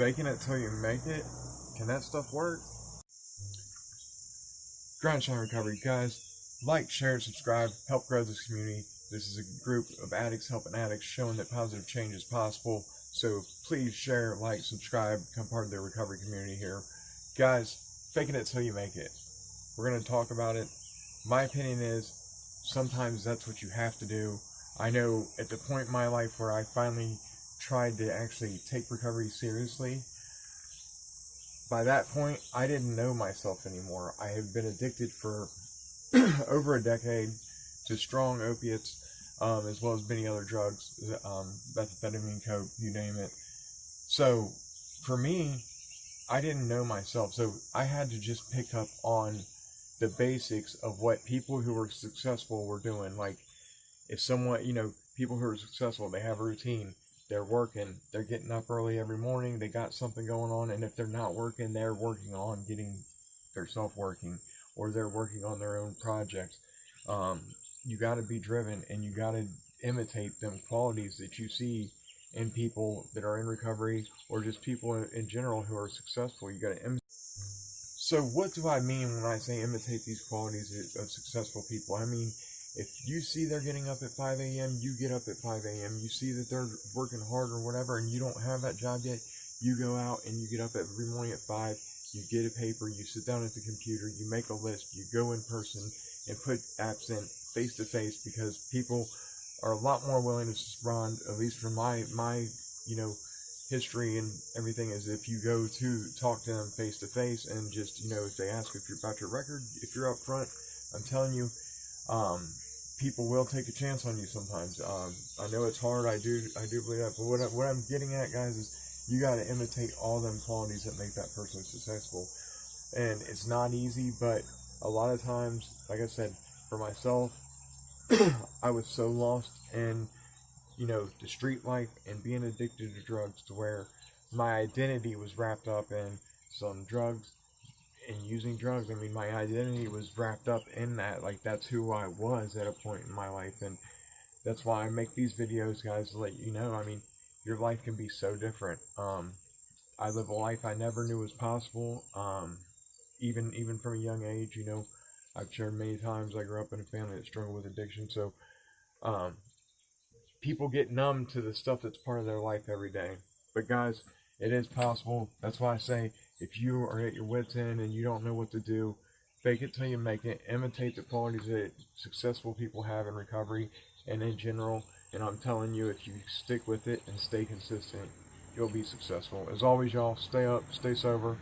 Faking it till you make it. Can that stuff work? Grindshine Recovery, guys. Like, share, and subscribe. Help grow this community. This is a group of addicts helping addicts, showing that positive change is possible. So please share, like, subscribe, become part of the recovery community here. Guys, faking it till you make it. We're going to talk about it. My opinion is sometimes that's what you have to do. I know at the point in my life where I finally tried to actually take recovery seriously, by that point, I didn't know myself anymore. I had been addicted for over a decade to strong opiates, as well as many other drugs, methamphetamine, coke, you name it. So for me, I didn't know myself. So I had to just pick up on the basics of what people who were successful were doing. Like if someone, people who are successful, they have a routine. They're working, they're getting up early every morning, they got something going on, and if they're not working, they're working on getting themselves working, or they're working on their own projects. You got to be driven, and you got to imitate them qualities that you see in people that are in recovery, or just people in general who are successful. You got to imitate. So what do I mean when I say imitate these qualities of successful people? I mean, if you see they're getting up at 5 a.m., you get up at 5 a.m. You see that they're working hard or whatever, and you don't have that job yet, you go out and you get up every morning at 5, you get a paper, you sit down at the computer, you make a list, you go in person and put apps in face-to-face, because people are a lot more willing to respond, at least from my history and everything, is if you go to talk to them face-to-face and just, if they ask if you're about your record, if you're up front, I'm telling you, people will take a chance on you sometimes. I know it's hard. I do believe that. But what I'm getting at, guys, is you got to imitate all them qualities that make that person successful. And it's not easy, but a lot of times, like I said, for myself, I was so lost in, the street life and being addicted to drugs, to where my identity was wrapped up in some drugs. And using drugs, I mean, my identity was wrapped up in that. Like, that's who I was at a point in my life, and that's why I make these videos, guys, to let you know. I mean, your life can be so different. I live a life I never knew was possible, even from a young age. I've shared many times I grew up in a family that struggled with addiction, so people get numb to the stuff that's part of their life every day. But guys, it is possible. That's why I say, if you are at your wit's end and you don't know what to do, fake it till you make it. Imitate the qualities that successful people have in recovery and in general. And I'm telling you, if you stick with it and stay consistent, you'll be successful. As always, y'all, stay up, stay sober.